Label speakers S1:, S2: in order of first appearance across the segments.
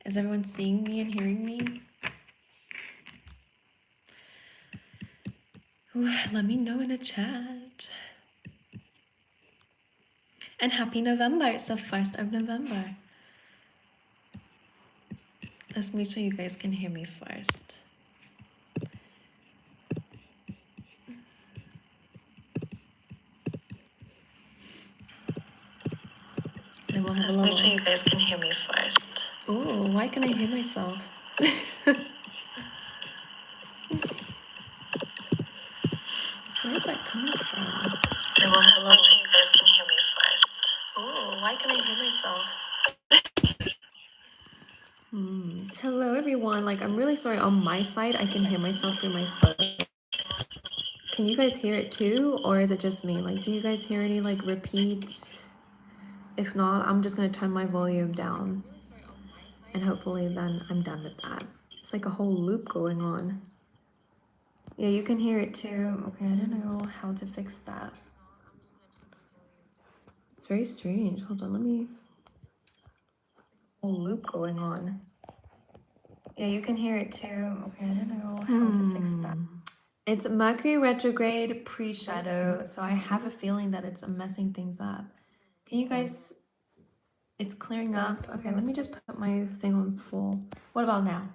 S1: Is everyone seeing me and hearing me? Ooh, let me know in the chat. And happy November. It's the 1st of November. Let's make sure you guys can hear me first. Then we'll have a little... Let's make sure you guys can hear me first. Oh, why can I hear myself? Where is that coming from? Then we'll have a little... Let's make sure you guys can hear me first. Oh, why can I hear myself? Hello everyone. Like, I'm really sorry. On my side, I can hear myself through my phone. Can you guys hear it too, or is it just me? Like, do you guys hear any like repeats? If not, I'm just gonna turn my volume down, and hopefully then I'm done with that. It's like a whole loop going on. Yeah, you can hear it too. Okay, I don't know how to fix that. It's very strange. Hold on, let me... Whole loop going on. Yeah, you can hear it too. Okay, I don't know how to fix that. It's Mercury retrograde pre-shadow, so I have a feeling that it's messing things up. Can you guys... It's clearing up. Okay, let me just put my thing on full. What about now?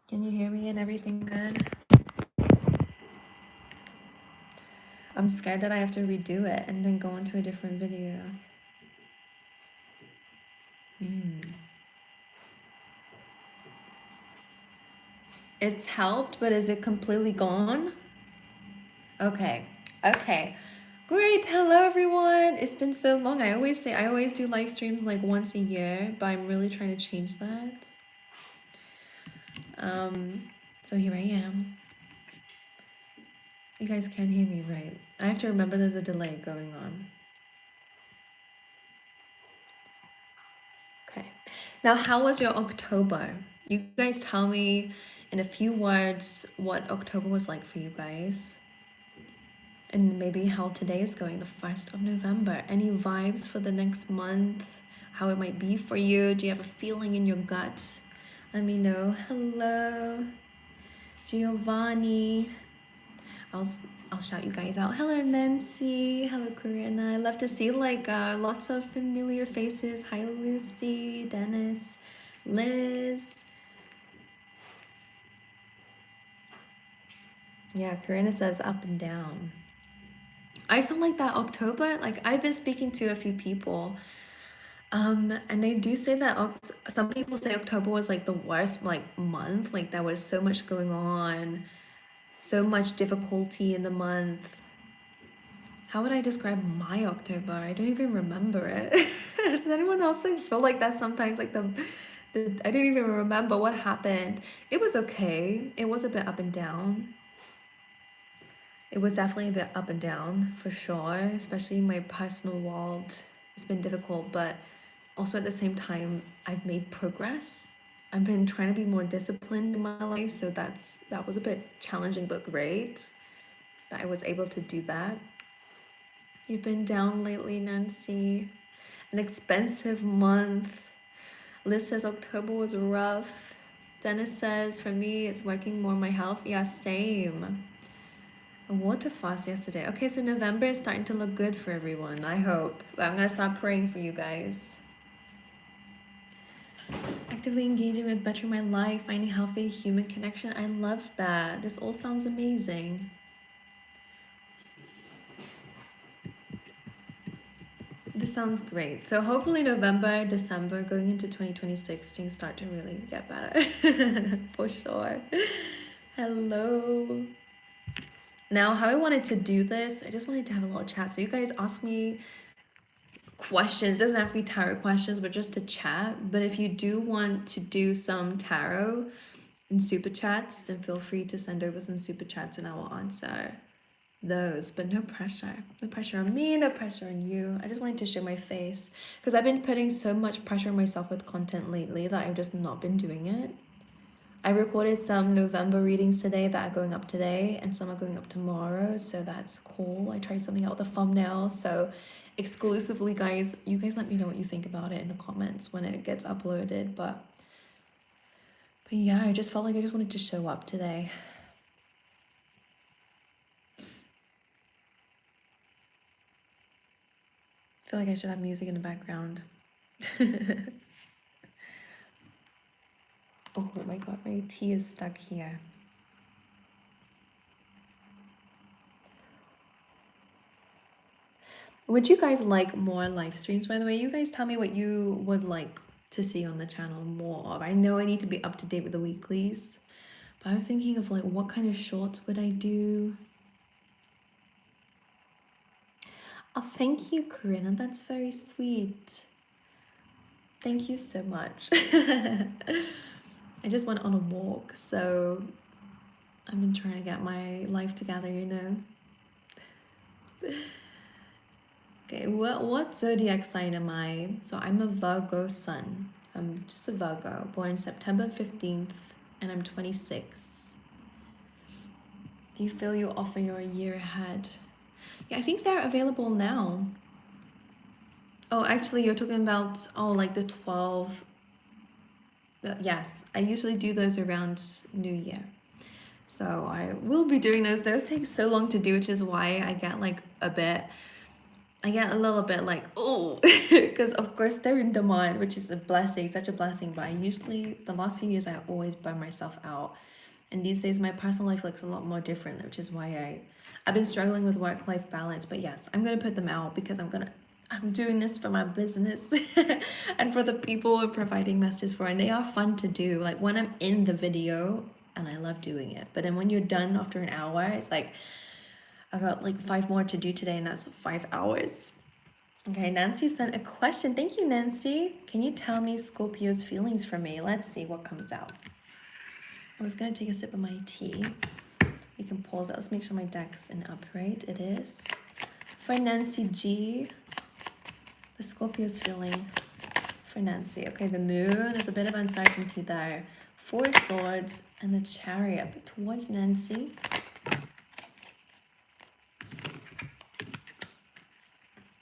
S1: Can you hear me and everything good? I'm scared that I have to redo it and then go into a different video. It's helped, but is it completely gone? Okay. Okay. Great. Hello everyone. It's been so long. I always say I always do live streams like once a year, but I'm really trying to change that. So here I am. You guys can't hear me, right? I have to remember there's a delay going on. Okay. Now, how was your October? You guys tell me in a few words what October was like for you guys. And maybe how today is going, the 1st of November. Any vibes for the next month? How it might be for you? Do you have a feeling in your gut? Let me know. Hello, Giovanni. I'll shout you guys out. Hello, Nancy. Hello, Corinna. I love to see like lots of familiar faces. Hi, Lucy, Dennis, Liz. Yeah, Corinna says up and down. I feel like that October, like I've been speaking to a few people, and they do say that some people say October was like the worst like month. Like there was so much going on, so much difficulty in the month. How would I describe my October? I don't even remember it. Does anyone else feel like that sometimes? Like I don't even remember what happened. It was okay. It was a bit up and down. It was definitely a bit up and down for sure, especially in my personal world. It's been difficult, but also at the same time, I've made progress. I've been trying to be more disciplined in my life, so that was a bit challenging, but great that I was able to do that. You've been down lately, Nancy. An expensive month. Liz says October was rough. Dennis says, for me, it's working more on my health. Yeah, same. A water fast yesterday. Okay, so November is starting to look good for everyone, I hope. But I'm gonna start praying for you guys. Actively engaging with bettering my life, finding healthy human connection. I love that. This all sounds amazing. This sounds great. So hopefully November, December, going into 2026, things start to really get better. For sure. Hello. Now, how I wanted to do this, I just wanted to have a little chat. So you guys ask me questions. It doesn't have to be tarot questions, but just to chat. But if you do want to do some tarot in super chats, then feel free to send over some super chats and I will answer those. But no pressure. No pressure on me, no pressure on you. I just wanted to show my face because I've been putting so much pressure on myself with content lately that I've just not been doing it. I recorded some November readings today that are going up today and some are going up tomorrow, so that's cool. I tried something out with the thumbnail, so exclusively, guys. You guys let me know what you think about it in the comments when it gets uploaded. But yeah, I just felt like I just wanted to show up today. I feel like I should have music in the background. Oh my god, my tea is stuck here. Would you guys like more live streams, by the way? You guys tell me what you would like to see on the channel more of. I know I need to be up to date with the weeklies, but I was thinking of like what kind of shorts would I do? Oh, thank you, Corinna. That's very sweet. Thank you so much. I just went on a walk, so I've been trying to get my life together, you know. Okay, what zodiac sign am I? So I'm a Virgo sun. I'm just a Virgo, born September 15th, and I'm 26. Do you feel you offer your year ahead? Yeah, I think they're available now. Oh, actually, you're talking about, oh, like the 12. Yes, I usually do those around New Year. So I will be doing those. Those take so long to do, which is why I get like I get a little bit like, oh, because of course they're in demand, which is a blessing, such a blessing. But I usually, the last few years, I always burn myself out. And these days, my personal life looks a lot more different, which is why I've been struggling with work-life balance. But yes, I'm going to put them out because I'm doing this for my business and for the people I'm providing messages for. And they are fun to do. Like when I'm in the video, and I love doing it. But then when you're done after an hour, it's like, I got like 5 more to do today, and that's 5 hours. Okay, Nancy sent a question. Thank you, Nancy. Can you tell me Scorpio's feelings for me? Let's see what comes out. I was gonna take a sip of my tea. We can pause it. Let's make sure my deck's in upright. It is. For Nancy G, the Scorpio's feeling for Nancy. Okay, the moon, there's a bit of uncertainty there. 4 swords and the chariot towards Nancy.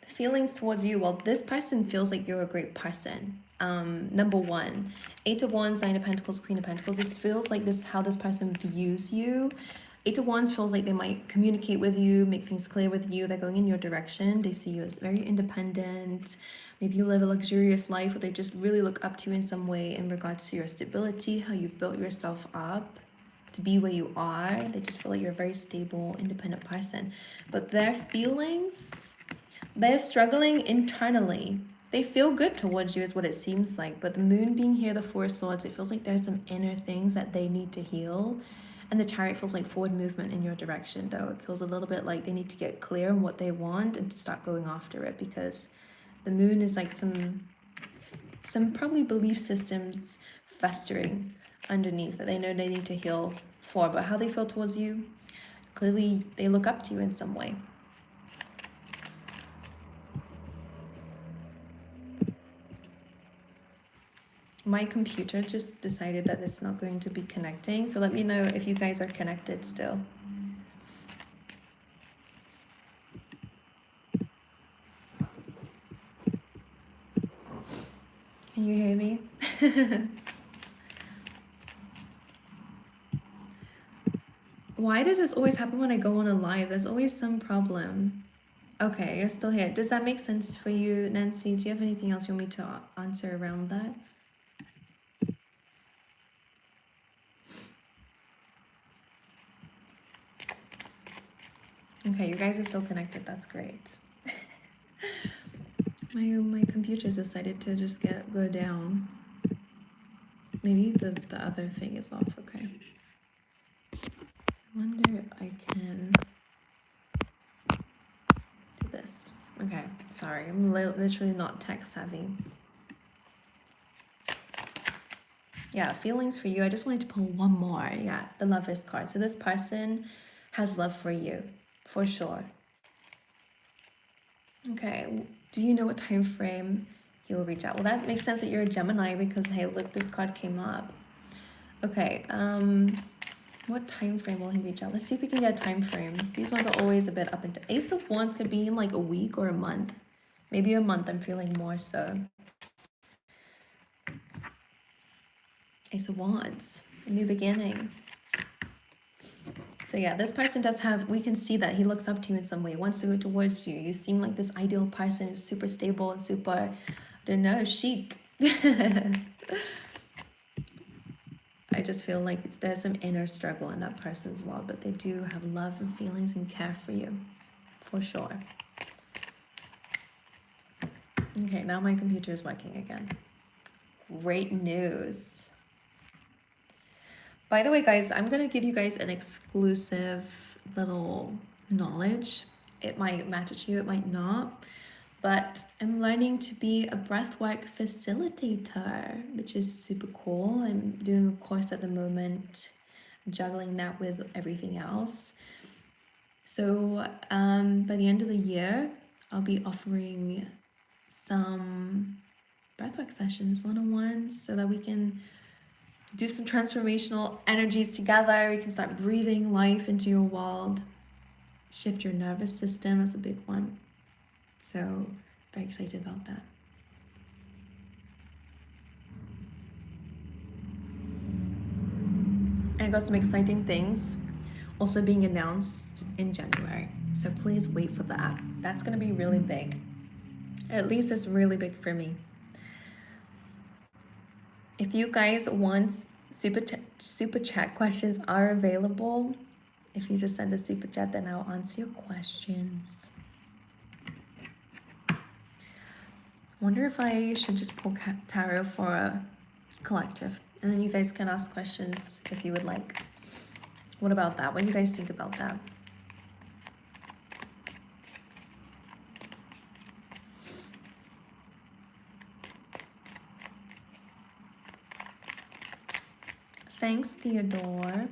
S1: Feelings towards you. Well, this person feels like you're a great person. Number 1, 8 of Wands, 9 of Pentacles, Queen of Pentacles. This feels like this how this person views you. 8 of Wands feels like they might communicate with you, make things clear with you. They're going in your direction. They see you as very independent. Maybe you live a luxurious life, or they just really look up to you in some way in regards to your stability, how you've built yourself up to be where you are. They just feel like you're a very stable, independent person. But their feelings, they're struggling internally. They feel good towards you is what it seems like. But the moon being here, the 4 swords, it feels like there's some inner things that they need to heal. And the chariot feels like forward movement in your direction, though. It feels a little bit like they need to get clear on what they want and to start going after it, because the moon is like some probably belief systems festering underneath that they know they need to heal for. But how they feel towards you, clearly they look up to you in some way. My computer just decided that it's not going to be connecting, so let me know if you guys are connected still. Can you hear me? Why does this always happen when I go on a live? There's always some problem. Okay, you're still here. Does that make sense for you, Nancy? Do you have anything else you want me to answer around that? Okay, you guys are still connected. That's great. my computer's decided to just go down. Maybe the other thing is off. Okay. I wonder if I can do this. Okay, sorry. I'm literally not tech savvy. Yeah, feelings for you. I just wanted to pull one more. Yeah, the Lover's card. So this person has love for you, for sure. Okay, do you know what time frame he will reach out? Well, that makes sense that you're a Gemini because, hey, look, this card came up. Okay, what time frame will he reach out? Let's see if we can get a time frame. These ones are always a bit up and down. Ace of Wands could be in like a week or a month. Maybe a month I'm feeling more so. Ace of Wands, a new beginning. So yeah, this person does have, we can see that he looks up to you in some way, wants to go towards you. You seem like this ideal person who's super stable and super, I don't know, chic. I just feel like there's some inner struggle in that person as well, but they do have love and feelings and care for you, for sure. Okay, now my computer is working again. Great news. By the way, guys, I'm going to give you guys an exclusive little knowledge. It might matter to you, it might not. But I'm learning to be a breathwork facilitator, which is super cool. I'm doing a course at the moment, juggling that with everything else. So by the end of the year, I'll be offering some breathwork sessions, one-on-ones, so that we can do some transformational energies together. We can start breathing life into your world. Shift your nervous system is a big one. So very excited about that. And I got some exciting things also being announced in January. So please wait for that. That's going to be really big. At least it's really big for me. If you guys want super chat questions are available. If you just send a super chat, then I'll answer your questions. Wonder if I should just pull tarot for a collective, and then you guys can ask questions if you would like. What about that? What do you guys think about that? Thanks, Theodore.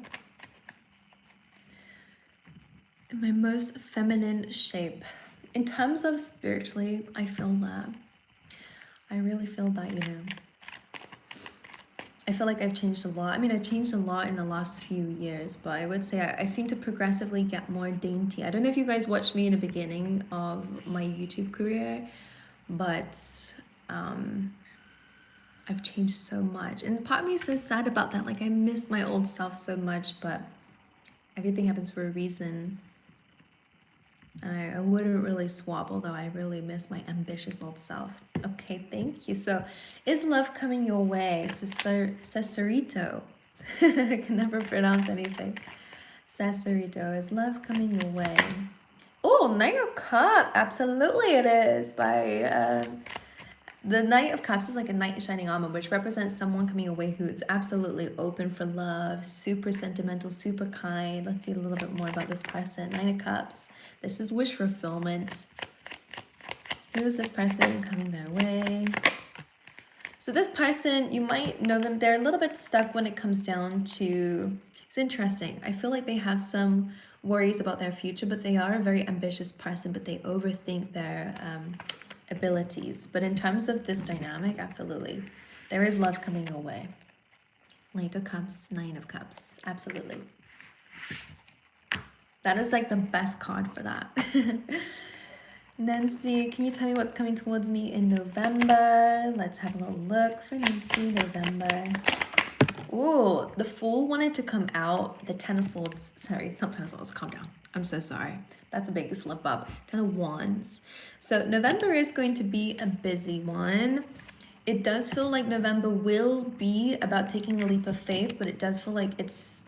S1: In my most feminine shape. In terms of spiritually, I feel that. I really feel that, you know. I feel like I've changed a lot. I mean, I've changed a lot in the last few years, but I would say I seem to progressively get more dainty. I don't know if you guys watched me in the beginning of my YouTube career, but I've changed so much. And part of me is so sad about that. Like, I miss my old self so much, but everything happens for a reason. And I wouldn't really swap, although I really miss my ambitious old self. Okay, thank you. So, is love coming your way? Ceserito. I can never pronounce anything. Ceserito, is love coming your way? Oh, Knight of Cups. Absolutely it is. By the Knight of Cups is like a knight in shining armor, which represents someone coming away who is absolutely open for love, super sentimental, super kind. Let's see a little bit more about this person. Knight of Cups. This is wish fulfillment. Who is this person coming their way? So this person, you might know them. They're a little bit stuck when it comes down to, it's interesting. I feel like they have some worries about their future, but they are a very ambitious person, but they overthink their abilities. But in terms of this dynamic, absolutely. There is love coming your way. Knight of Cups, Nine of Cups. Absolutely. That is like the best card for that. Nancy, can you tell me what's coming towards me in November? Let's have a little look for Nancy, November. Ooh, the Fool wanted to come out. The Ten of Swords, sorry, not Ten of Swords, calm down. I'm so sorry. That's a big slip up. Ten of Wands. So November is going to be a busy one. It does feel like November will be about taking a leap of faith, but it does feel like it's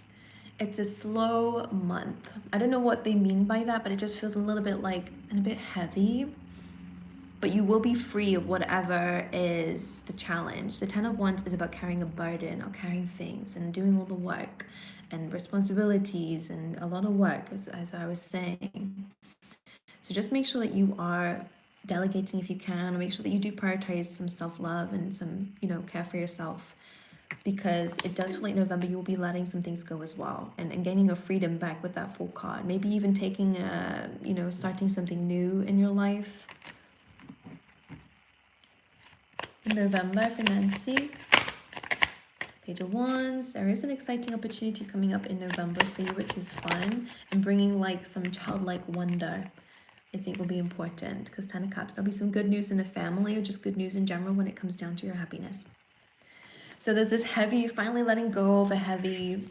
S1: a slow month. I don't know what they mean by that, but it just feels a little bit like, and a bit heavy. But you will be free of whatever is the challenge. The Ten of Wands is about carrying a burden or carrying things and doing all the work and responsibilities and a lot of work, as I was saying. So just make sure that you are delegating if you can, or make sure that you do prioritize some self-love and some, you know, care for yourself. Because it does feel like November you will be letting some things go as well, and gaining your freedom back with that Fool card. Maybe even taking you know, starting something new in your life. In November for Nancy, Page of Wands. There is an exciting opportunity coming up in November for you, which is fun, and bringing like some childlike wonder I think will be important, because 10 of Cups, there'll be some good news in the family or just good news in general when it comes down to your happiness. So there's this heavy, finally letting go of a heavy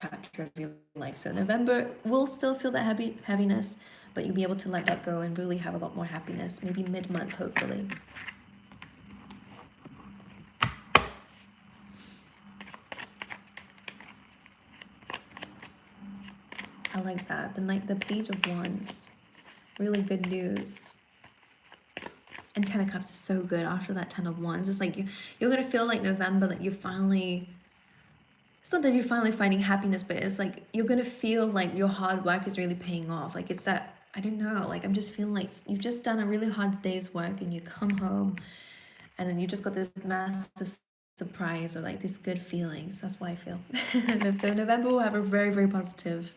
S1: chapter of your life. So November will still feel that heaviness, but you'll be able to let that go and really have a lot more happiness, maybe mid-month, hopefully. I like that. The Page of Wands, really good news. And 10 of Cups is so good after that 10 of Wands. It's like you're gonna feel like November, that you finally, it's not that you're finally finding happiness, but it's like you're gonna feel like your hard work is really paying off. Like it's that, I don't know, like I'm just feeling like you've just done a really hard day's work and you come home and then you just got this massive surprise or like these good feelings. That's why I feel. So November will have a very, very positive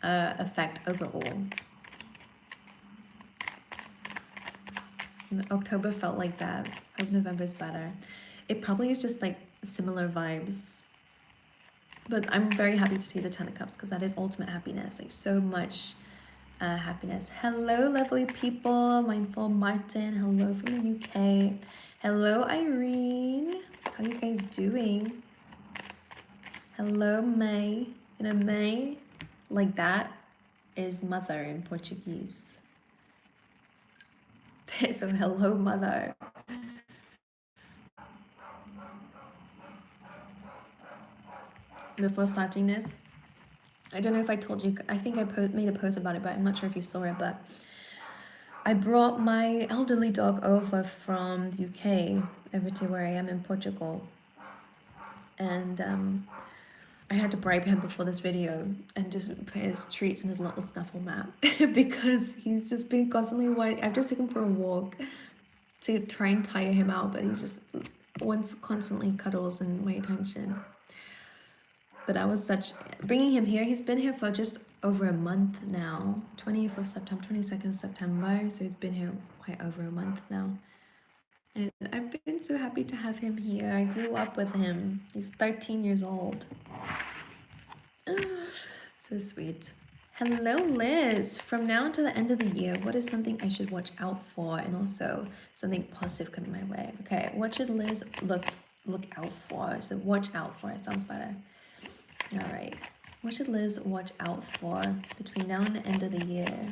S1: effect overall. October felt like that. I hope November's better. It probably is just like similar vibes. But I'm very happy to see the 10 of Cups, because that is ultimate happiness. Like so much happiness. Hello, lovely people. Mindful Martin. Hello from the UK. Hello, Irene. How you guys doing? Hello, May. You know, May, like that, is mother in Portuguese. So hello, mother. Before starting this, I don't know if I told you, I think I made a post about it, but I'm not sure if you saw it, but I brought my elderly dog over from the UK over to where I am in Portugal. And I had to bribe him before this video and just put his treats in his little snuffle mat because he's just been constantly whining. I've just taken him for a walk to try and tire him out, but he just wants constantly cuddles and my attention. But I was bringing him here, he's been here for just over a month now, 20th of September, 22nd of September, so he's been here quite over a month now. And I've been so happy to have him here. I grew up with him. He's 13 years old. So sweet. Hello, Liz. From now until the end of the year, what is something I should watch out for, and also something positive coming my way? Okay, what should Liz look out for? So watch out for, it sounds better. All right, what should Liz watch out for between now and the end of the year?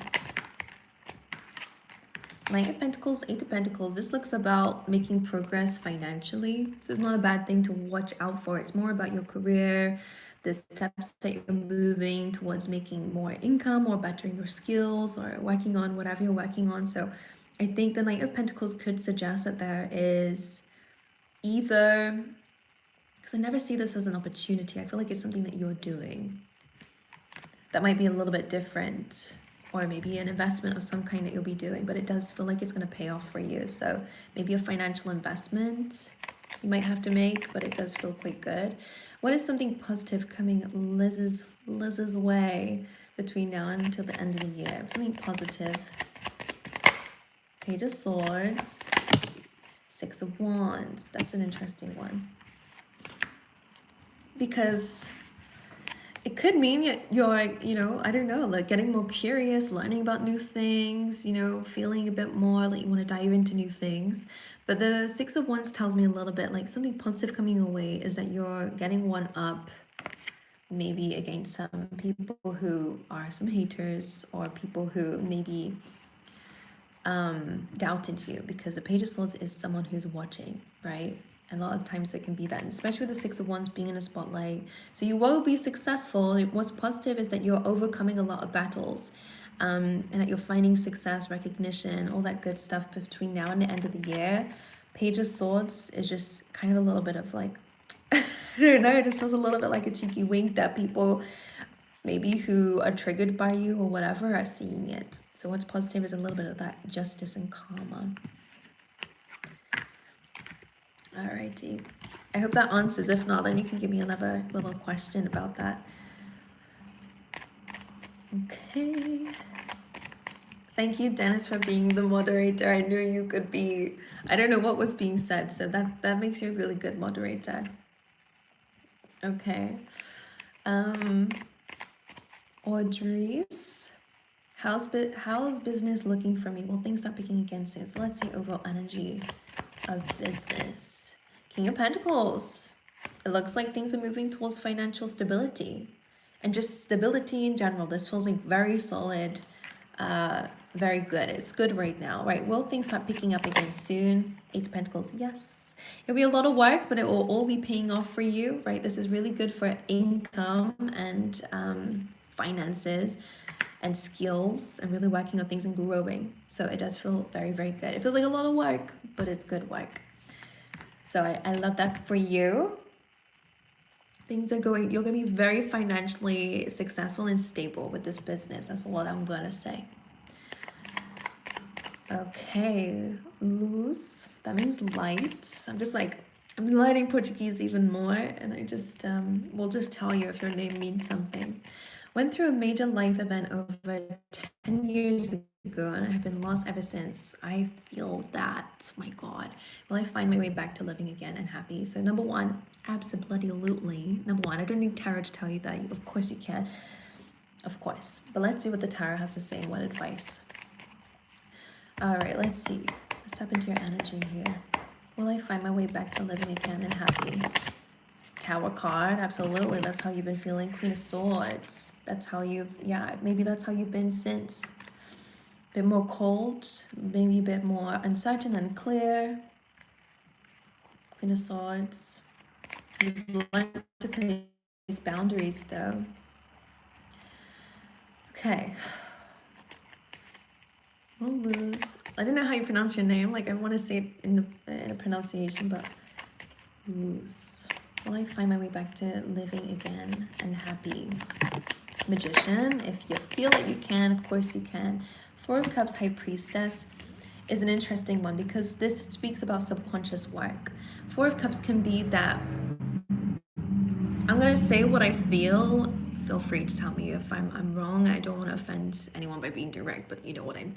S1: Knight of Pentacles, Eight of Pentacles. This looks about making progress financially. So it's not a bad thing to watch out for. It's more about your career, the steps that you're moving towards making more income or bettering your skills or working on whatever you're working on. So I think the Knight of Pentacles could suggest that there is either, because I never see this as an opportunity, I feel like it's something that you're doing that might be a little bit different, or maybe an investment of some kind that you'll be doing, but it does feel like it's going to pay off for you. So maybe a financial investment you might have to make, but it does feel quite good. What is something positive coming Liz's way between now and until the end of the year? Something positive. Page of Swords, Six of Wands. That's an interesting one, because it could mean you're, you know, I don't know, like getting more curious, learning about new things, you know, feeling a bit more like you want to dive into new things. But the Six of Wands tells me a little bit like something positive coming your way is that you're getting one up maybe against some people who are some haters, or people who maybe doubted you, because the Page of Swords is someone who's watching, right? A lot of times it can be that, and especially with the Six of Wands being in a spotlight. So you will be successful. What's positive is that you're overcoming a lot of battles, and that you're finding success, recognition, all that good stuff between now and the end of the year. Page of Swords is just kind of a little bit of like, I don't know, it just feels a little bit like a cheeky wink that people maybe who are triggered by you or whatever are seeing it. So what's positive is a little bit of that justice and karma. Alrighty. I hope that answers. If not, then you can give me another little question about that. Okay. Thank you, Dennis, for being the moderator. I knew you could be, I don't know what was being said, so that makes you a really good moderator. Okay. Audrey's. How's business looking for me? Well, things start picking again soon. So let's see overall energy of business. King of Pentacles. It looks like things are moving towards financial stability and just stability in general. This feels like very solid, very good. It's good right now, right? Will things start picking up again soon? Eight of Pentacles, yes. It'll be a lot of work, but it will all be paying off for you, right? This is really good for income and finances and skills and really working on things and growing. So it does feel very, very good. It feels like a lot of work, but it's good work. So I love that for you. Things are going, you're going to be very financially successful and stable with this business. That's what I'm going to say. Okay, luz, that means light. I'm just like, I'm learning Portuguese even more, and I just will just tell you if your name means something. Went through a major life event over 10 years ago, and I have been lost ever since. I feel that, my God. Will I find my way back to living again and happy? So number one, absolutely. Number one, I don't need tarot to tell you that. Of course you can. Of course. But let's see what the tarot has to say and what advice. All right, let's see. Let's step into your energy here. Will I find my way back to living again and happy? Tower card, absolutely. That's how you've been feeling. Queen of Swords. That's how you've, yeah, maybe that's how you've been since. A bit more cold, maybe a bit more uncertain, unclear. Queen of Swords. You've learned to place boundaries though. Okay. We'll lose. I don't know how you pronounce your name. Like I want to say it in a pronunciation, but lose. Will I find my way back to living again and happy? Magician. If you feel that you can, of course you can. Four of Cups, High Priestess is an interesting one because this speaks about subconscious work. Four of Cups can be that I'm gonna say what I feel. Feel free to tell me if I'm wrong. I don't want to offend anyone by being direct, but you know what I'm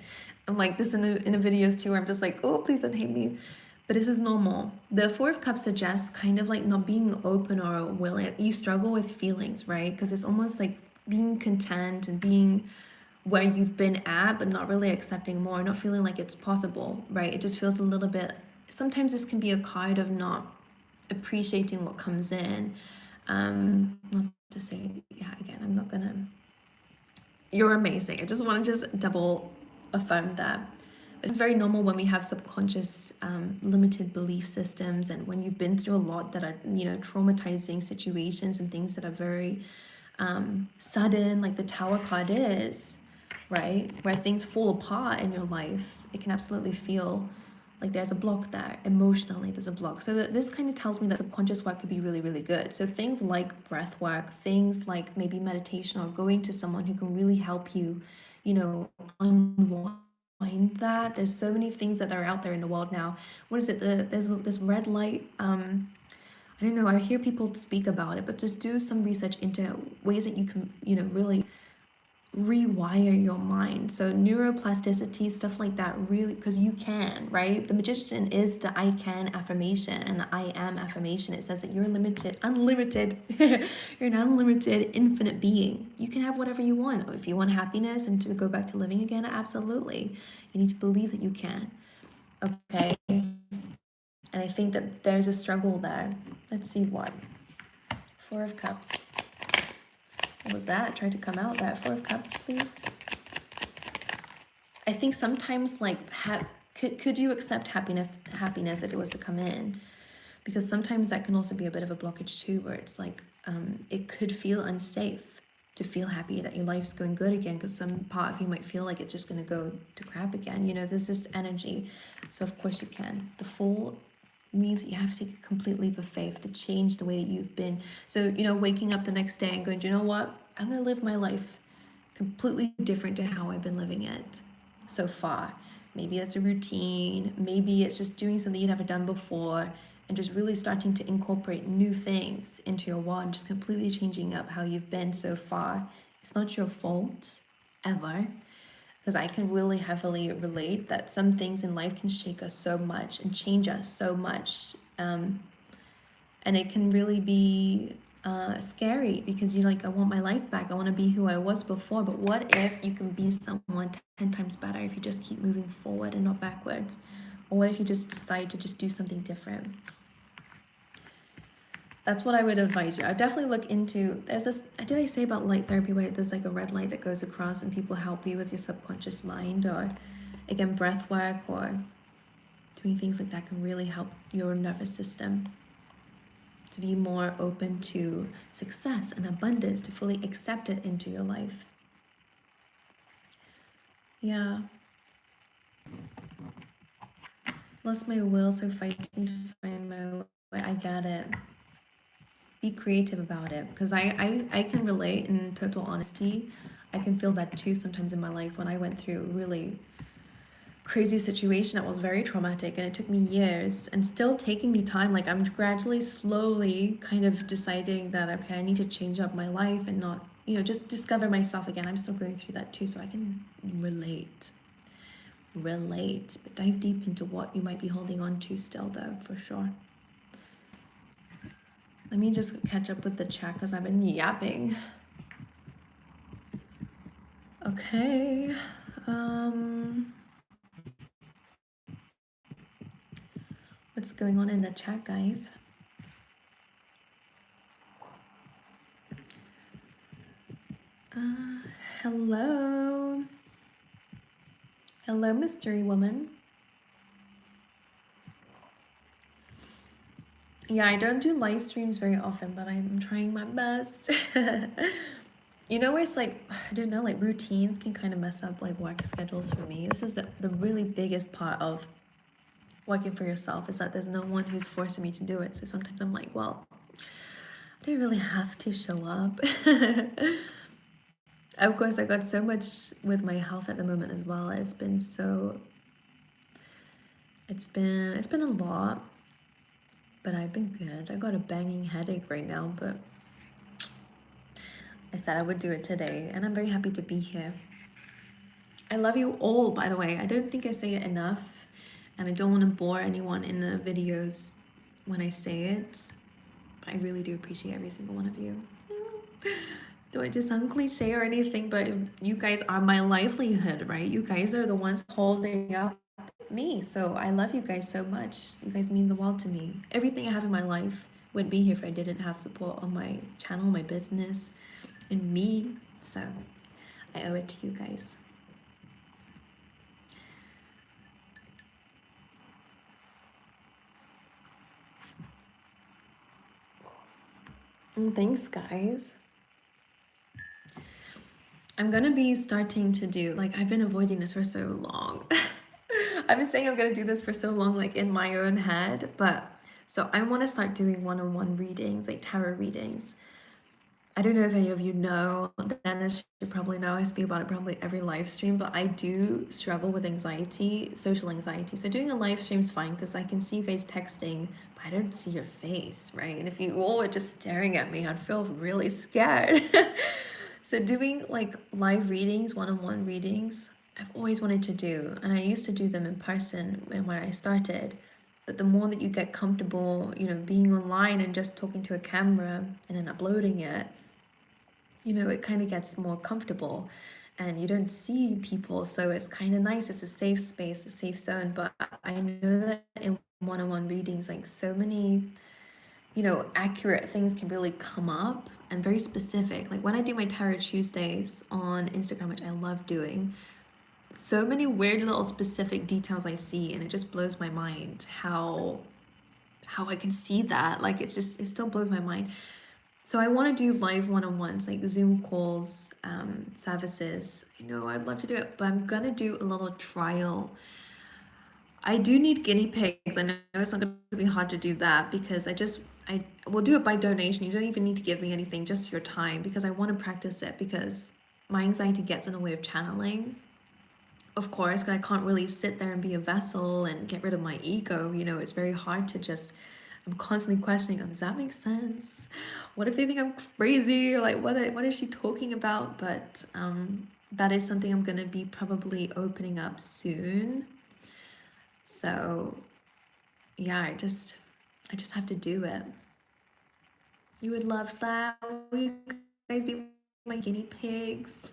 S1: like this in the videos too, where I'm just like, oh, please don't hate me. But this is normal. The Four of Cups suggests kind of like not being open or willing. You struggle with feelings, right? Because it's almost like being content and being where you've been at, but not really accepting more, not feeling like it's possible, right? It just feels a little bit, sometimes this can be a card of not appreciating what comes in. Not to say, yeah, again, I'm not gonna, you're amazing. I just want to just double affirm that. It's very normal when we have subconscious limited belief systems, and when you've been through a lot that are, you know, traumatizing situations and things that are very sudden, like the Tower card is, right? Where things fall apart in your life, it can absolutely feel like there's a block there. Emotionally, there's a block. So this kind of tells me that subconscious work could be really, really good. So things like breath work, things like maybe meditation or going to someone who can really help you, you know, unwind that. There's so many things that are out there in the world now. What is it? There's this red light. I don't know. I hear people speak about it, but just do some research into ways that you can, you know, really rewire your mind. So neuroplasticity, stuff like that, really, because you can, right? The Magician is the I can affirmation and the I am affirmation. It says that you're unlimited you're an unlimited infinite being. You can have whatever you want. If you want happiness and to go back to living again, absolutely, you need to believe that you can. Okay, and I think that there's a struggle there. Let's see what. Four of Cups. What was that? Tried to come out. That Four of Cups, please. I think sometimes, like, could you accept happiness if it was to come in? Because sometimes that can also be a bit of a blockage too, where it's like it could feel unsafe to feel happy that your life's going good again, because some part of you might feel like it's just going to go to crap again. You know, this is energy, so of course you can. The Fool means that you have to take a complete leap of faith to change the way that you've been. So, you know, waking up the next day and going, do you know what? I'm going to live my life completely different to how I've been living it so far. Maybe it's a routine. Maybe it's just doing something you've never done before and just really starting to incorporate new things into your world and just completely changing up how you've been so far. It's not your fault, ever. Because I can really heavily relate that some things in life can shake us so much and change us so much. And it can really be scary because you're like, I want my life back. I want to be who I was before. But what if you can be someone 10 times better if you just keep moving forward and not backwards? Or what if you just decide to just do something different? That's what I would advise you. I definitely look into, there's this, did I say about light therapy where there's like a red light that goes across and people help you with your subconscious mind, or again, breath work or doing things like that can really help your nervous system to be more open to success and abundance, to fully accept it into your life. Yeah. Lost my will, so fighting to find my way. I get it. Be creative about it, because I can relate in total honesty. I can feel that too sometimes in my life when I went through a really crazy situation that was very traumatic, and it took me years and still taking me time. Like, I'm gradually, slowly kind of deciding that, okay, I need to change up my life and not, you know, just discover myself again. I'm still going through that too, so I can relate, but dive deep into what you might be holding on to still, though, for sure. Let me just catch up with the chat because I've been yapping. Okay. What's going on in the chat, guys? Hello. Hello, mystery woman. Yeah, I don't do live streams very often, but I'm trying my best. You know, where it's like, I don't know, like routines can kind of mess up like work schedules for me. This is the really biggest part of working for yourself, is that there's no one who's forcing me to do it. So sometimes I'm like, well, I don't really have to show up. Of course, I got so much with my health at the moment as well. It's been a lot, but I've been good. I got a banging headache right now, but I said I would do it today, and I'm very happy to be here. I love you all, by the way. I don't think I say it enough, and I don't want to bore anyone in the videos when I say it, but I really do appreciate every single one of you. Don't want to sound cliche or anything, but you guys are my livelihood, right? You guys are the ones holding up me, so I love you guys so much. You guys mean the world to me. Everything I have in my life wouldn't be here if I didn't have support on my channel, my business, and me, so I owe it to you guys. And thanks, guys. I'm gonna be starting to do, like, I've been avoiding this for so long. I've been saying I'm gonna do this for so long, like in my own head, but so I want to start doing one-on-one readings, like tarot readings. I don't know if any of you know, Dennis, you probably know, I speak about it probably every live stream, but I do struggle with anxiety, social anxiety. So doing a live stream is fine because I can see you guys texting, but I don't see your face, right? And if you all were just staring at me, I'd feel really scared. So doing like live readings, one-on-one readings, I've always wanted to do, and I used to do them in person when I started. But the more that you get comfortable, you know, being online and just talking to a camera and then uploading it, you know, it kind of gets more comfortable and you don't see people. So it's kind of nice. It's a safe space, a safe zone. But I know that in one-on-one readings, like so many, you know, accurate things can really come up and very specific. Like when I do my Tarot Tuesdays on Instagram, which I love doing, so many weird little specific details I see, and it just blows my mind how I can see that. Like it still blows my mind. So I want to do live one-on-ones, like Zoom calls, services. I know I'd love to do it, but I'm gonna do a little trial. I do need guinea pigs. I know it's not gonna be hard to do that because I will do it by donation. You don't even need to give me anything, just your time, because I want to practice it, because my anxiety gets in the way of channeling. Of course, I can't really sit there and be a vessel and get rid of my ego. You know, it's very hard to just, I'm constantly questioning, oh, does that make sense? What if they think I'm crazy? Like, what is she talking about? But that is something I'm going to be probably opening up soon. So yeah, I just have to do it. You would love that. Will you guys be my guinea pigs?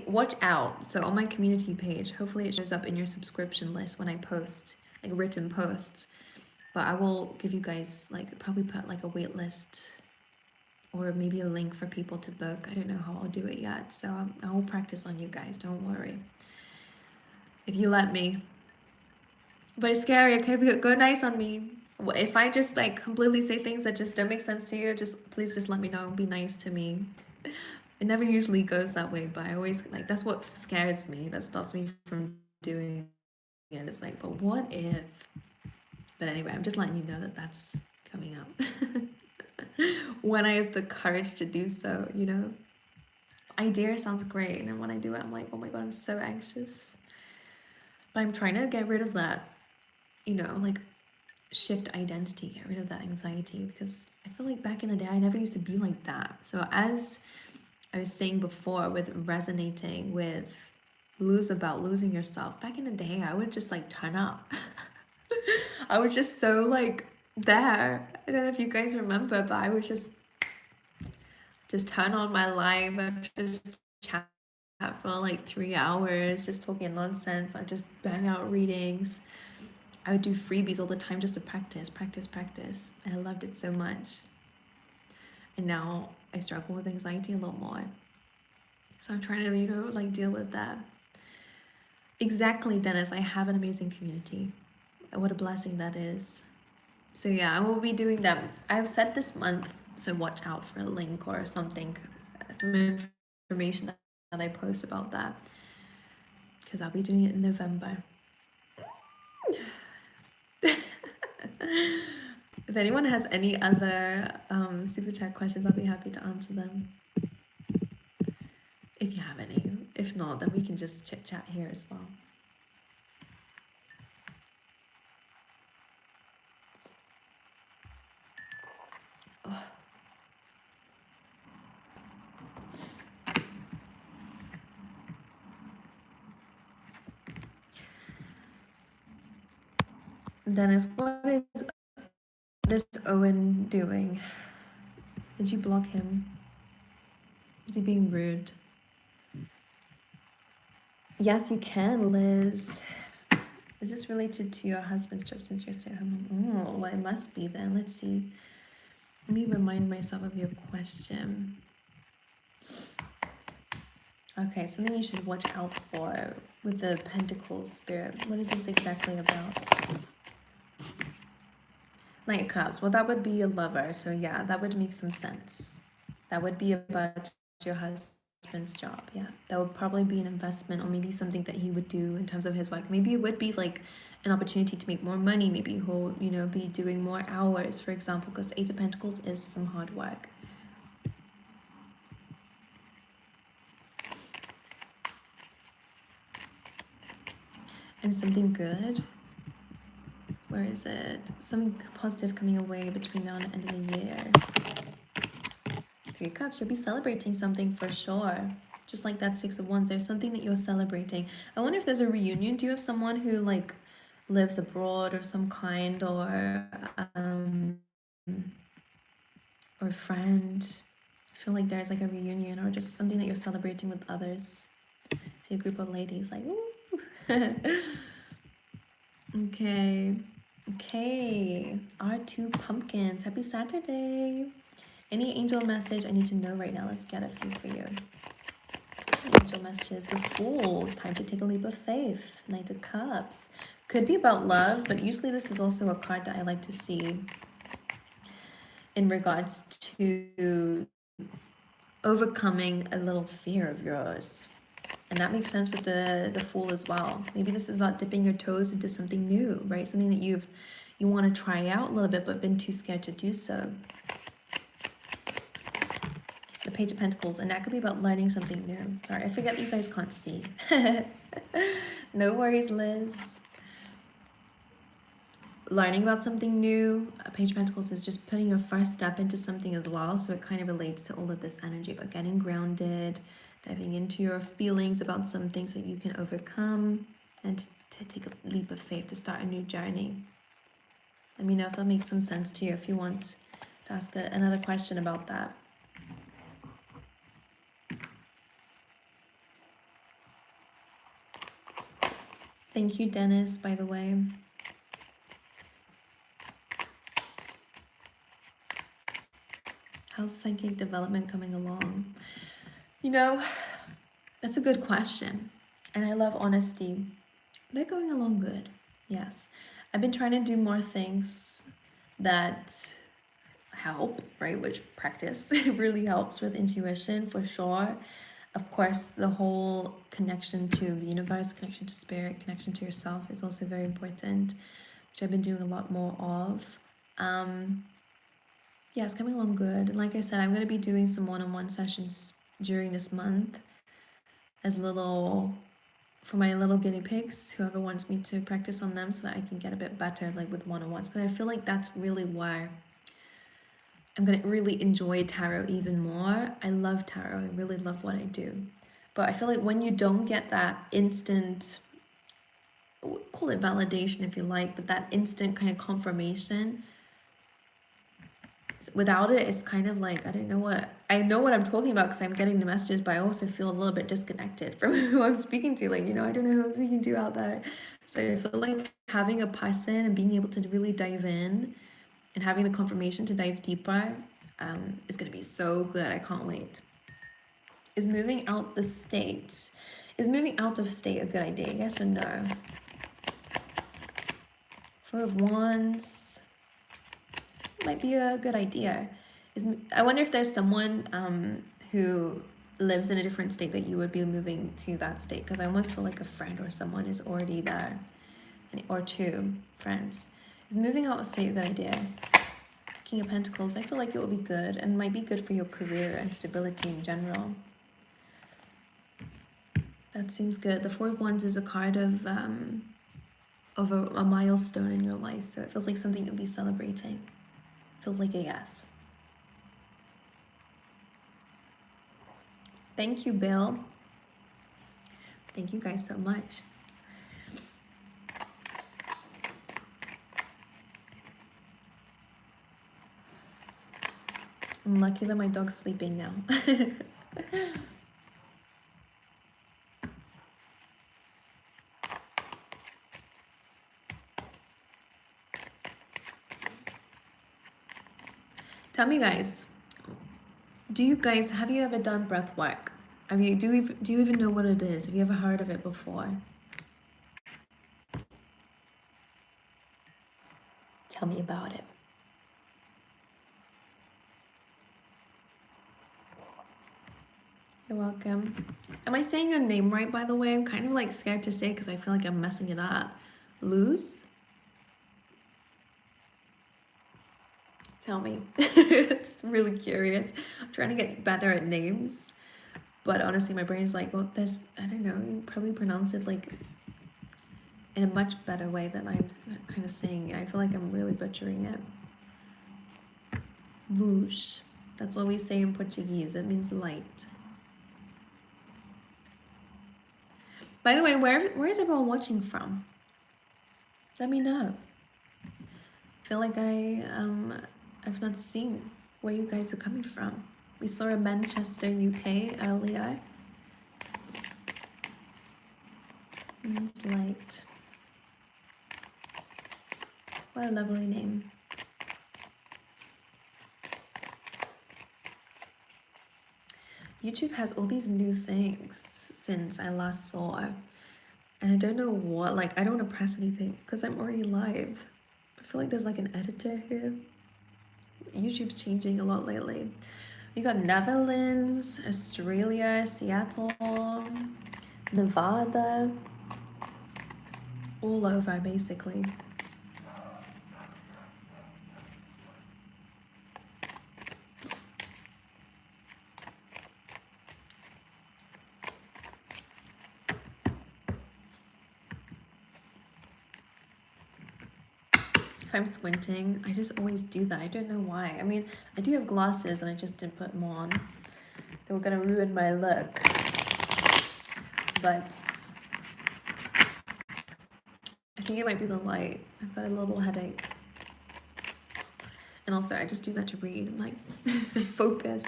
S1: Watch out. So on my community page, hopefully it shows up in your subscription list when I post like written posts. But I will give you guys like probably put like a wait list or maybe a link for people to book. I don't know how I'll do it yet. So I will practice on you guys. Don't worry. If you let me. But it's scary. Okay, go nice on me. If I just like completely say things that just don't make sense to you, please just let me know. Be nice to me. It never usually goes that way, but I always like that's what scares me. That stops me from doing it. It's like, but what if? But anyway, I'm just letting you know that that's coming up when I have the courage to do so. You know, idea sounds great, and then when I do it, I'm like, oh my god, I'm so anxious. But I'm trying to get rid of that. You know, like shift identity, get rid of that anxiety, because I feel like back in the day I never used to be like that. So as I was saying before, with resonating with losing yourself, back in the day I would just like turn up. I was just so like there. I don't know if you guys remember, but I would just turn on my live and just chat for like 3 hours, just talking nonsense. I'd just bang out readings. I would do freebies all the time just to practice. And I loved it so much. And now I struggle with anxiety a lot more. So I'm trying to, you know, like deal with that. Exactly, Dennis. I have an amazing community. What a blessing that is. So yeah, I will be doing that. I've said this month, so watch out for a link or something, some information that I post about that. Because I'll be doing it in November. If anyone has any other super chat questions, I'll be happy to answer them. If you have any. If not, then we can just chit chat here as well. Oh. Dennis, what is this Owen doing? Did you block him? Is he being rude? Yes, you can, Liz. Is this related to your husband's job since you're stay-at-home? Oh, well, it must be then. Let's see. Let me remind myself of your question. Okay, something you should watch out for with the Pentacles spirit. What is this exactly about? Knight of Cups. Well, that would be a lover. So yeah, that would make some sense. That would be about your husband's job. Yeah, that would probably be an investment or maybe something that he would do in terms of his work. Maybe it would be like an opportunity to make more money. Maybe he'll, you know, be doing more hours, for example, because Eight of Pentacles is some hard work. And something good. Where is it? Something positive coming away between now and the end of the year. Three of Cups. You'll be celebrating something for sure. Just like that Six of Wands, there's something that you're celebrating. I wonder if there's a reunion. Do you have someone who like lives abroad of some kind, or friend? I feel like there's like a reunion or just something that you're celebrating with others. See a group of ladies like, ooh. Okay. Our two pumpkins. Happy Saturday. Any angel message I need to know right now? Let's get a few for you. Angel messages. The Fool. Time to take a leap of faith. Knight of Cups. Could be about love, but usually this is also a card that I like to see in regards to overcoming a little fear of yours. And that makes sense with the Fool as well. Maybe this is about dipping your toes into something new, right? Something that you want to try out a little bit but been too scared to do so. The Page of Pentacles, and that could be about learning something new. Sorry, I forget that you guys can't see. No worries, Liz. Learning about something new. A Page of Pentacles is just putting your first step into something as well, so it kind of relates to all of this energy about getting grounded, diving into your feelings about something so you can overcome, and to take a leap of faith to start a new journey. Let me know if that makes some sense to you, if you want to ask another question about that. Thank you, Dennis, by the way. How's psychic development coming along? You know, that's a good question. And I love honesty. They're going along good. Yes. I've been trying to do more things that help, right? Which practice really helps with intuition for sure. Of course, the whole connection to the universe, connection to spirit, connection to yourself is also very important, which I've been doing a lot more of. Yeah, it's coming along good. And like I said, I'm going to be doing some one-on-one sessions during this month as little, for my little guinea pigs, whoever wants me to practice on them so that I can get a bit better like with one-on-ones. Because I feel like that's really why I'm going to really enjoy tarot even more. I love tarot. I really love what I do. But I feel like when you don't get that instant, call it validation if you like, but that instant kind of confirmation, without it, it's kind of like, I know what I'm talking about because I'm getting the messages, but I also feel a little bit disconnected from who I'm speaking to. Like, you know, I don't know who I'm speaking to out there. So I feel like having a person and being able to really dive in and having the confirmation to dive deeper is going to be so good. I can't wait. Is moving out of state a good idea? Yes or no? Four of Wands might be a good idea. I wonder if there's someone who lives in a different state that you would be moving to that state, because I almost feel like a friend or someone is already there, or two friends. Is moving out of state a good idea? King of Pentacles, I feel like it will be good and might be good for your career and stability in general. That seems good. The Four of Wands is a card of a milestone in your life, so it feels like something you'll be celebrating. Feels like a yes. Thank you, Bill. Thank you guys so much. I'm lucky that my dog's sleeping now. Tell me, guys, have you ever done breath work? Do you even know what it is? Have you ever heard of it before? Tell me about it. You're welcome. Am I saying your name right, by the way? I'm kind of like scared to say because I feel like I'm messing it up. Luz? Tell me. It's really curious. I'm trying to get better at names. But honestly, my brain's like, well, I don't know, you probably pronounce it like in a much better way than I'm kind of saying. I feel like I'm really butchering it. Luz. That's what we say in Portuguese. It means light. By the way, where is everyone watching from? Let me know. I feel like I've not seen where you guys are coming from. We saw a Manchester, UK earlier. It's light. What a lovely name. YouTube has all these new things since I last saw. And I don't know what, like, I don't want to press anything because I'm already live. I feel like there's like an editor here. YouTube's changing a lot lately. We got Netherlands, Australia, Seattle, Nevada, all over basically. If I'm squinting, I just always do that. I don't know why. I mean, I do have glasses and I just didn't put them on. They were gonna ruin my look. But I think it might be the light. I've got a little headache. And also, I just do that to read. I'm like, focus.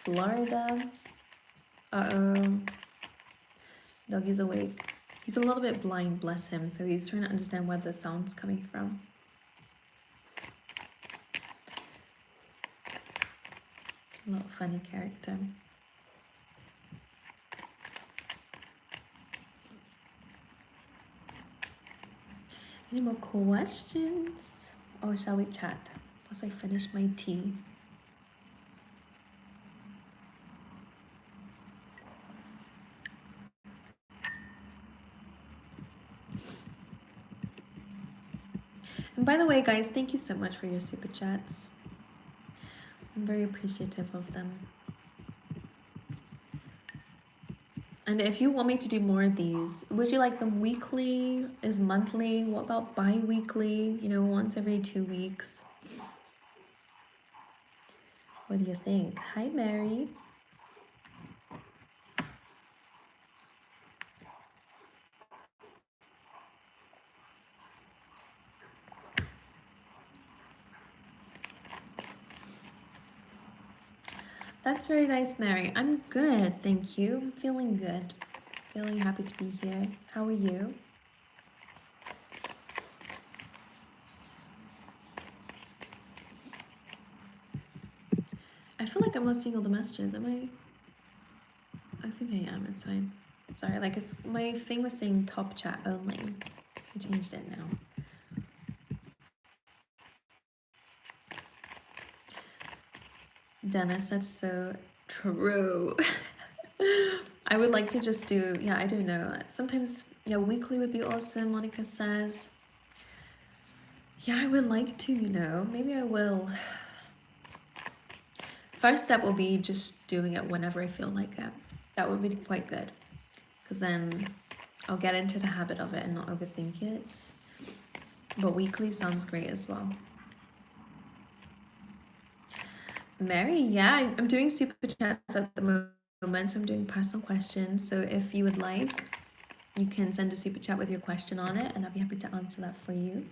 S1: Florida. Uh-oh. Doggy's awake. He's a little bit blind, bless him, so he's trying to understand where the sound's coming from. A little funny character. Any more questions? Or shall we chat once I finish my tea? And by the way, guys, thank you so much for your super chats. I'm very appreciative of them. And if you want me to do more of these, would you like them weekly? Is monthly? What about bi-weekly? You know, once every 2 weeks? What do you think? Hi, Mary. That's very nice, Mary. I'm good, thank you. I'm feeling good. Feeling happy to be here. How are you? I feel like I'm not seeing all the messages. Am I? I think I am. It's fine. Sorry, like it's my thing was saying top chat only. I changed it now. Dennis, that's so true. I would like to just do, yeah, I don't know. Sometimes, yeah, weekly would be awesome, Monica says. Yeah, I would like to, you know, maybe I will. First step will be just doing it whenever I feel like it. That would be quite good. Because then I'll get into the habit of it and not overthink it. But weekly sounds great as well. Mary, yeah, I'm doing super chats at the moment, so I'm doing personal questions. So if you would like, you can send a super chat with your question on it, and I'll be happy to answer that for you.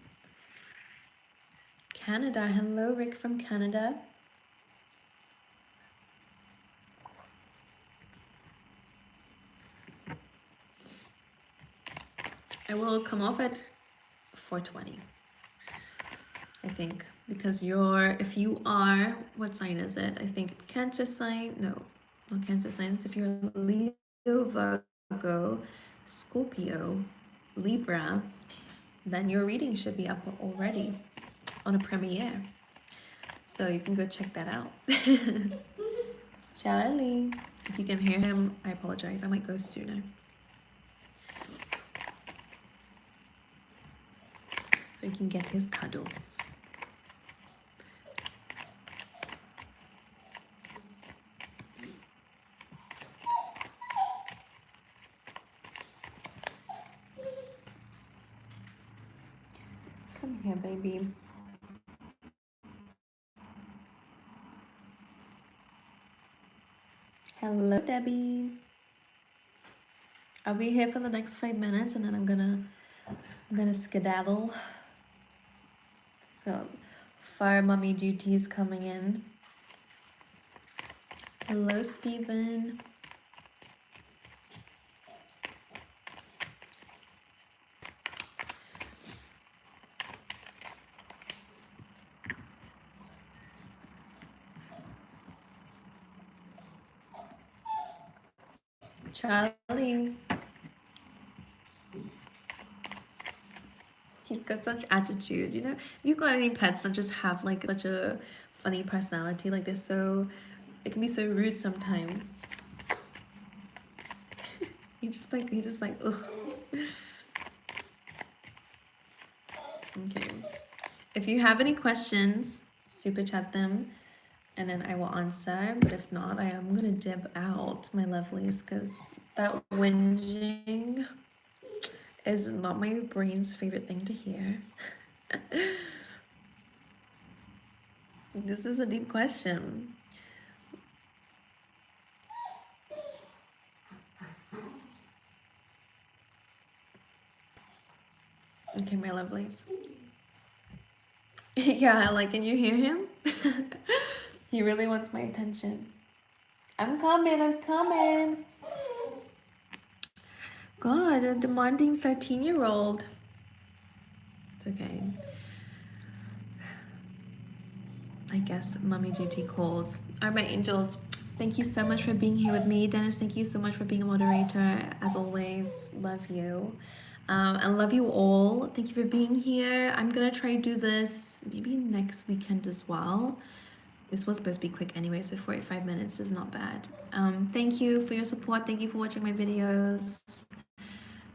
S1: Canada, hello, Rick from Canada. I will come off at 4:20, I think, because if you are, what sign is it? I think Cancer sign, no, not Cancer signs. If you're Leo, Virgo, Scorpio, Libra, then your reading should be up already on a premiere. So you can go check that out. Charlie, if you can hear him, I apologize. I might go sooner. So you can get his cuddles. Come here, baby. Hello, Debbie. I'll be here for the next 5 minutes and then I'm gonna skedaddle. So fire mummy duties coming in. Hello, Stephen. Charlie. He's got such attitude, you know? If you've got any pets that just have like such a funny personality, like it can be so rude sometimes. he just like, ugh. Okay. If you have any questions, super chat them and then I will answer. But if not, I am gonna dip out, my lovelies, because that whinging is not my brain's favorite thing to hear. This is a deep question. Okay, my lovelies. Yeah, like, can you hear him? He really wants my attention. I'm coming, I'm coming. God, a demanding 13-year-old. It's okay. I guess mommy duty calls. All right, my angels, thank you so much for being here with me. Dennis, thank you so much for being a moderator. As always, love you. I love you all. Thank you for being here. I'm gonna try to do this maybe next weekend as well. This was supposed to be quick anyway, so 45 minutes is not bad. Thank you for your support. Thank you for watching my videos.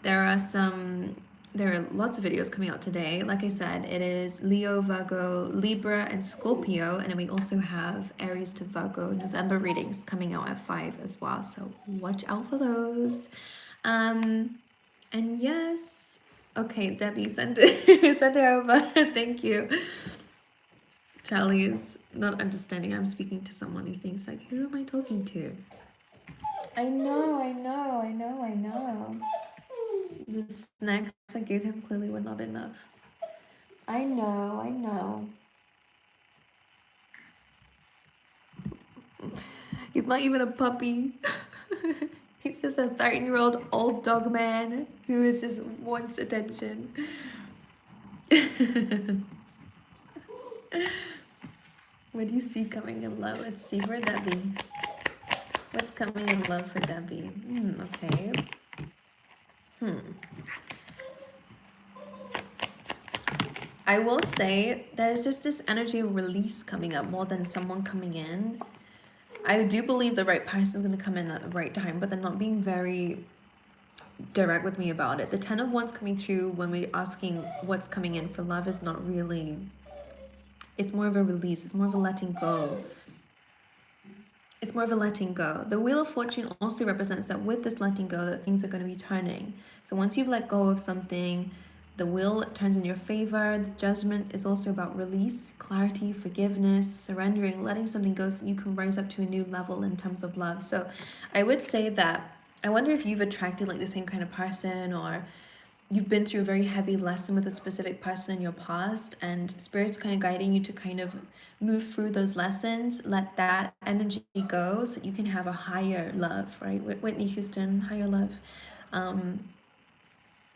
S1: There are lots of videos coming out today. Like I said, it is Leo, Virgo, Libra, and Scorpio. And then we also have Aries to Virgo November readings coming out at 5 as well. So watch out for those. And yes. Okay, Debbie, send it, send it over. Thank you. Charlie is not understanding. I'm speaking to someone who thinks like, who am I talking to? I know. The snacks I gave him clearly were not enough. I know. He's not even a puppy. He's just a 13-year-old old dog man who is just wants attention. What do you see coming in love? Let's see for Debbie. What's coming in love for Debbie? Okay. I will say there's just this energy of release coming up more than someone coming in. I do believe the right person is going to come in at the right time, but they're not being very direct with me about it. The 10 of Wands coming through when we're asking what's coming in for love is not really, it's more of a release. It's more of a letting go. It's more of a letting go. The Wheel of Fortune also represents that with this letting go, that things are going to be turning. So once you've let go of something, the wheel turns in your favor. The Judgment is also about release, clarity, forgiveness, surrendering, letting something go so you can rise up to a new level in terms of love. So I would say that, I wonder if you've attracted like the same kind of person, or you've been through a very heavy lesson with a specific person in your past, and Spirit's kind of guiding you to kind of move through those lessons, let that energy go so you can have a higher love, right? Whitney Houston, higher love.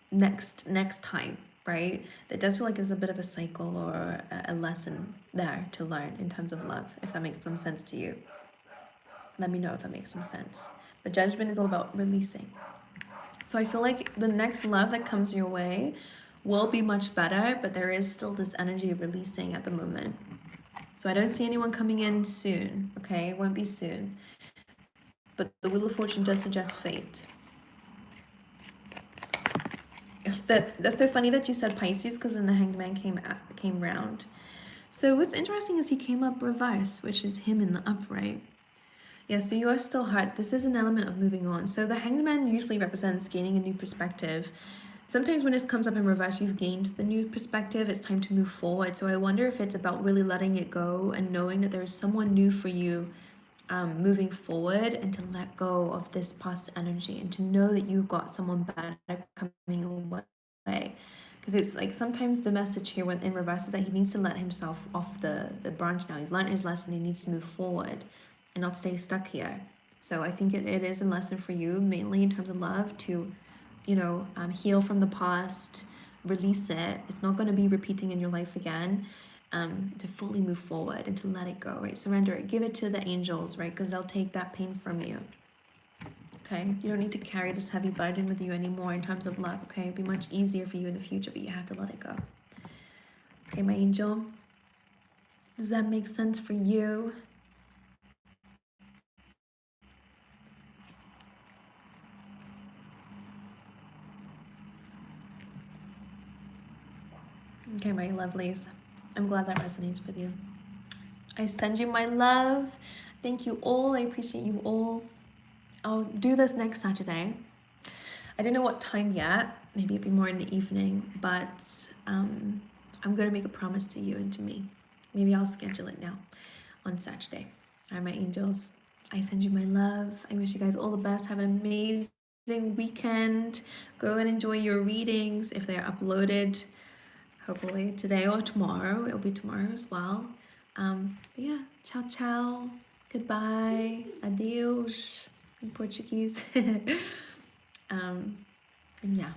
S1: Next time, right? That does feel like there's a bit of a cycle or a lesson there to learn in terms of love, if that makes some sense to you. Let me know if that makes some sense. But Judgment is all about releasing. So I feel like the next love that comes your way will be much better, but there is still this energy of releasing at the moment. So I don't see anyone coming in soon, okay? It won't be soon. But the Wheel of Fortune does suggest fate. That's so funny that you said Pisces, because then the Hanged Man came round. So what's interesting is he came up reverse, which is him in the upright. Yeah, so you are still hurt. This is an element of moving on. So the Hanged Man usually represents gaining a new perspective. Sometimes when this comes up in reverse, you've gained the new perspective. It's time to move forward. So I wonder if it's about really letting it go and knowing that there is someone new for you moving forward, and to let go of this past energy and to know that you've got someone better coming your way. Because it's like sometimes the message here when in reverse is that he needs to let himself off the branch now. He's learned his lesson. He needs to move forward and not stay stuck here. So I think it is a lesson for you, mainly in terms of love, to, you know, heal from the past, release it. It's not going to be repeating in your life again. To fully move forward and to let it go, right? Surrender it, give it to the angels, right? Because they'll take that pain from you. Okay, you don't need to carry this heavy burden with you anymore in terms of love. Okay, it'll be much easier for you in the future, but you have to let it go. Okay, my angel, does that make sense for you? Okay, my lovelies, I'm glad that resonates with you. I send you my love. Thank you all. I appreciate you all. I'll do this next Saturday. I don't know what time yet. Maybe it'll be more in the evening, but I'm going to make a promise to you and to me. Maybe I'll schedule it now on Saturday. All right, my angels, I send you my love. I wish you guys all the best. Have an amazing weekend. Go and enjoy your readings if they're uploaded. hopefully today or tomorrow. It'll be tomorrow as well. But yeah, ciao ciao, goodbye, adios in Portuguese. And yeah.